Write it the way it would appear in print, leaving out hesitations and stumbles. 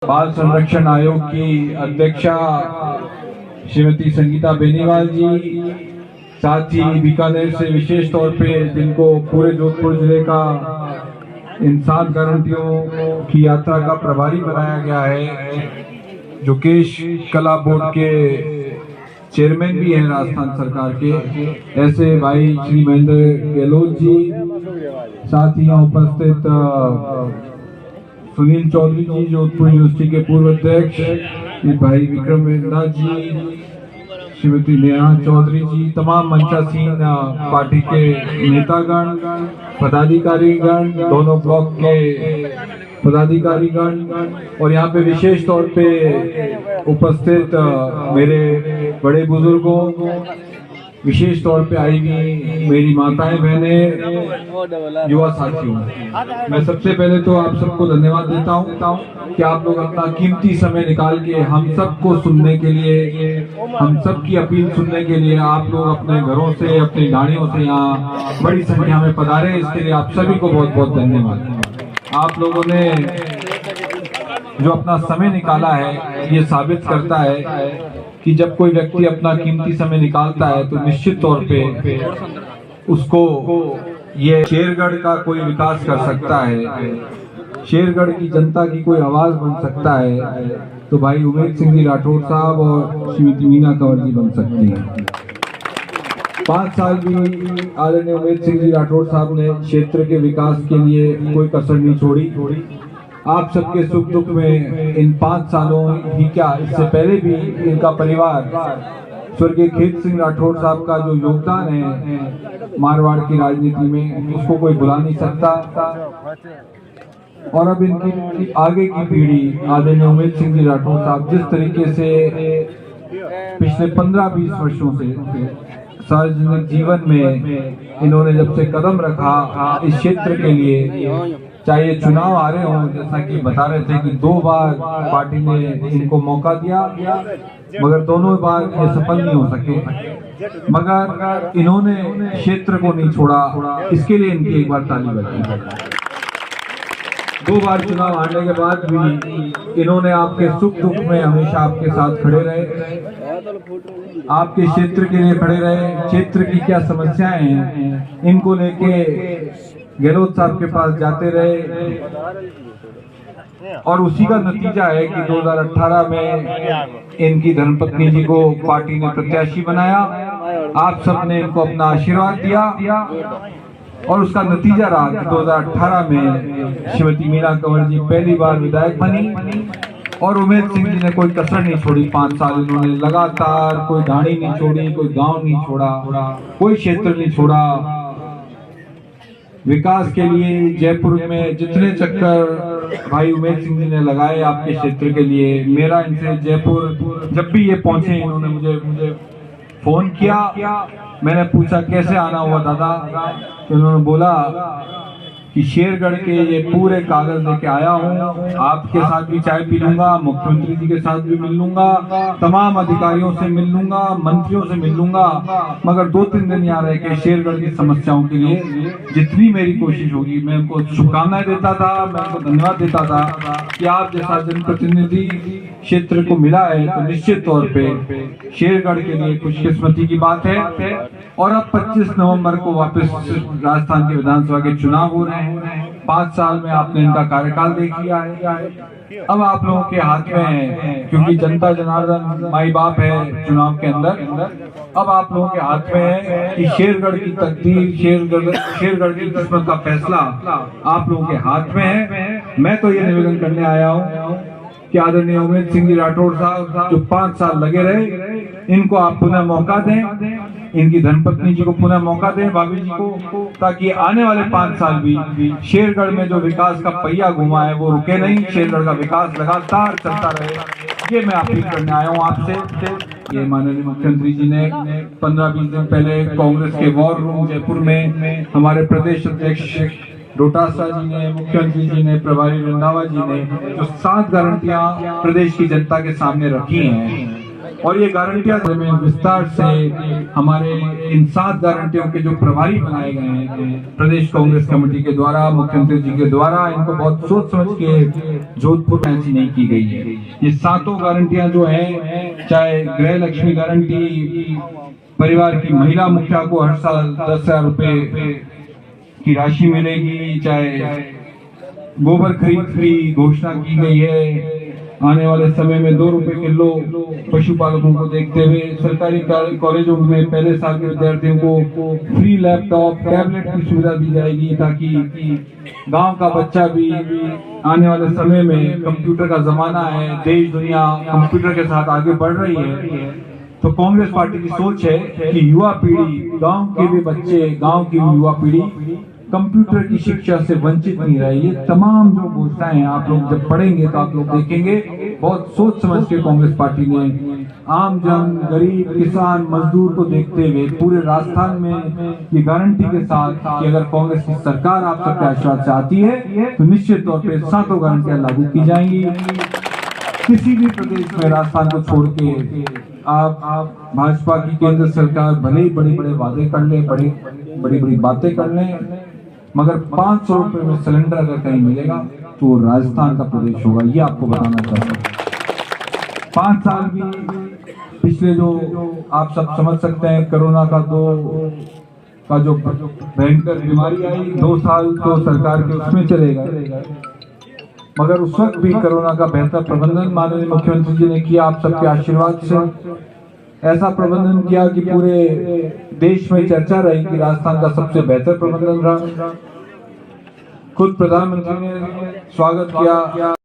बाल संरक्षण आयोग की अध्यक्षा श्रीमती संगीता बेनीवाल जी, साथ ही बीकानेर से विशेष तौर पे जिनको पूरे जोधपुर जिले का इन 7 गारंटियों की यात्रा का प्रभारी बनाया गया है, जो केश कला बोर्ड के चेयरमैन भी हैं राजस्थान सरकार के, ऐसे भाई श्री महेंद्र गहलोत जी, साथ ही यहाँ उपस्थित सुनील चौधरी जी जोधपुर यूनिवर्सिटी के पूर्व अध्यक्ष, भाई विक्रम वेदनाथ जी, श्रीमती नेहा चौधरी जी, तमाम मंचासीन पार्टी के नेतागण, पदाधिकारीगण, दोनों ब्लॉक के पदाधिकारीगण और यहाँ पे विशेष तौर पे उपस्थित मेरे बड़े बुजुर्गों, विशेष तौर पे आई हुई मेरी माताएं बहनें, युवा साथियों, मैं सबसे पहले तो आप सबको धन्यवाद देता हूँ कि आप लोग अपना कीमती समय निकाल के हम सबको सुनने के लिए, हम सबकी अपील सुनने के लिए आप लोग अपने घरों से, अपनी गाड़ियों से यहाँ बड़ी संख्या में पधारे। इसके लिए आप सभी को बहुत बहुत धन्यवाद। आप लोगों ने जो अपना समय निकाला है, ये साबित करता है कि जब कोई व्यक्ति अपना कीमती समय निकालता है तो निश्चित तौर पे उसको ये शेरगढ़ का कोई विकास कर सकता है, शेरगढ़ की जनता की कोई आवाज बन सकता है, तो भाई उमेद सिंह जी राठौर साहब और श्रीमती मीना कंवर जी बन सकती हैं। 5 साल भी आदरणीय उमेद सिंह जी राठौर साहब ने क्षेत्र के विकास के लिए कोई कसर नहीं छोड़ी। आप सबके सुख दुख में इन 5 सालों ही क्या, इससे पहले भी इनका परिवार स्वर्गीय खेत सिंह राठौर साहब का जो योगदान है मारवाड़ की राजनीति में, उसको कोई भुला नहीं सकता। और अब इनकी आगे की पीढ़ी आदरणीय उमेद सिंह जी राठौर साहब जिस तरीके से पिछले 15-20 वर्षों से सार्वजनिक जीवन में इन्होंने जब से कदम रखा इस क्षेत्र के लिए, चाहे ये चुनाव आ रहे हों, जैसा कि बता रहे थे कि 2 बार पार्टी ने इनको मौका दिया, मगर दोनों बार ये सफल नहीं हो सके, मगर इन्होंने क्षेत्र को नहीं छोड़ा। इसके लिए इनकी एक बार ताली बजाई। 2 बार चुनाव हारने के बाद भी इन्होंने आपके सुख दुख में हमेशा आपके साथ खड़े रहे, आपके क्षेत्र के लिए खड़े रहे। क्षेत्र की क्या समस्याएं हैं इनको लेके गहलोत साहब के पास जाते रहे, और उसी का नतीजा है कि 2018 में इनकी धर्मपत्नी जी को पार्टी ने प्रत्याशी बनाया। आप सबने इनको अपना आशीर्वाद दिया और उसका नतीजा रहा कि 2018 में श्रीमती मीना कंवर जी पहली बार विधायक बनी और उमेद सिंह जी ने कोई कसर नहीं छोड़ी। 5 साल इन्होंने लगातार कोई ढाणी नहीं छोड़ी, कोई गांव नहीं छोड़ा, कोई क्षेत्र नहीं छोड़ा। विकास के लिए जयपुर में जितने चक्कर भाई उमेद सिंह जी ने लगाए आपके क्षेत्र के लिए, मेरा इनसे जयपुर जब भी ये पहुंचे इन्होंने मुझे फोन किया। मैंने पूछा कैसे आना हुआ दादा, तो उन्होंने बोला कि शेरगढ़ के ये पूरे कागज लेके आया हूँ, आपके साथ भी चाय पी लूंगा, मुख्यमंत्री जी के साथ भी मिल लूंगा, तमाम अधिकारियों से मिल लूंगा, मंत्रियों से मिल लूंगा, मगर 2-3 दिन यहाँ रह के शेरगढ़ की समस्याओं के लिए जितनी मेरी कोशिश होगी, मैं उनको शुभकामनाएं देता था, मैं उनको धन्यवाद देता था कि आप जैसा जनप्रतिनिधि क्षेत्र को मिला है, तो निश्चित तौर पे शेरगढ़ के लिए खुशकिस्मती की बात है। और अब 25 नवंबर को वापस राजस्थान के विधानसभा के चुनाव हो रहे हैं। 5 साल में आपने इनका कार्यकाल देख लिया है, अब आप लोगों के हाथ में है, क्योंकि जनता जनार्दन माई बाप है चुनाव के अंदर। अब आप लोगों के हाथ में है कि शेरगढ़ की तकदीर, शेरगढ़ की किस्मत का फैसला आप लोगों के हाथ में है। मैं तो ये निवेदन करने आया हूँ कि आदरणीय उमेद सिंह जी राठौर साहब जो 5 साल लगे रहे, इनको आप पुनः मौका दें, इनकी धर्मपत्नी जी को पुनः मौका दें, भाभी जी को, ताकि आने वाले 5 साल भी शेरगढ़ में जो विकास का पहिया घुमा है वो रुके नहीं, शेरगढ़ का विकास लगातार चलता रहे। ये मैं अपील करने आया हूँ आपसे। ये माननीय मुख्यमंत्री जी ने 15-20 दिन पहले कांग्रेस के वॉर रूम जयपुर में हमारे प्रदेश अध्यक्ष डोटासरा जी ने, मुख्यमंत्री जी ने, प्रभारी रंधावा जी ने जो 7 गारंटियां प्रदेश की जनता के सामने रखी हैं, और ये गारंटियां में विस्तार से हमारे इन 7 गारंटियों के जो प्रभारी बनाए गए हैं प्रदेश कांग्रेस कमेटी के द्वारा, मुख्यमंत्री जी के द्वारा, इनको बहुत सोच समझ के जोधपुर में ऐसी नहीं की गई है। ये 7 गारंटियां जो है, चाहे गृह लक्ष्मी गारंटी, परिवार की महिला मुखिया को हर साल 10,000 रुपए की राशि मिलेगी, चाहे गोबर खरीद फ्री घोषणा की गई है, आने वाले समय में 2 रुपए किलो पशुपालकों को देखते हुए सरकारी कॉलेजों में पहले साल के विद्यार्थियों को फ्री लैपटॉप टैबलेट की सुविधा दी जाएगी, ताकि गांव का बच्चा भी आने वाले समय में, कंप्यूटर का जमाना है, देश दुनिया कंप्यूटर के साथ आगे बढ़ रही है, तो कांग्रेस पार्टी की सोच है कि युवा पीढ़ी, गांव के भी बच्चे, गांव की युवा पीढ़ी कंप्यूटर की शिक्षा से वंचित नहीं रहे। ये तमाम जो घोषणाएं हैं, आप लोग जब पढ़ेंगे तो आप लोग देखेंगे बहुत सोच समझ के कांग्रेस पार्टी ने आम जन, गरीब, किसान, मजदूर को देखते हुए पूरे राजस्थान में ये गारंटी के साथ कि अगर कांग्रेस की सरकार आप सबके आशीर्वाद से आती है तो निश्चित तौर पर 7 गारंटियां लागू की जाएंगी। किसी भी प्रदेश में राजस्थान को छोड़ के आप भाजपा की केंद्र सरकार भले ही बड़े वादे कर ले, बड़ी बातें कर ले, मगर 500 रुपए में सिलेंडर अगर कहीं मिलेगा तो राजस्थान का प्रदेश होगा, ये आपको बताना चाहता हूँ। 5 साल भी पिछले जो आप सब समझ सकते हैं, कोरोना का जो भयंकर बीमारी आई, 2 साल तो सरकार के उसमें चले गए, मगर उस वक्त भी कोरोना का बेहतर प्रबंधन माननीय मुख्यमंत्री जी ने किया। आप सबके आशीर्वाद से ऐसा प्रबंधन किया कि पूरे देश में चर्चा रही कि राजस्थान का सबसे बेहतर प्रबंधन रहा। खुद प्रधानमंत्री ने स्वागत किया।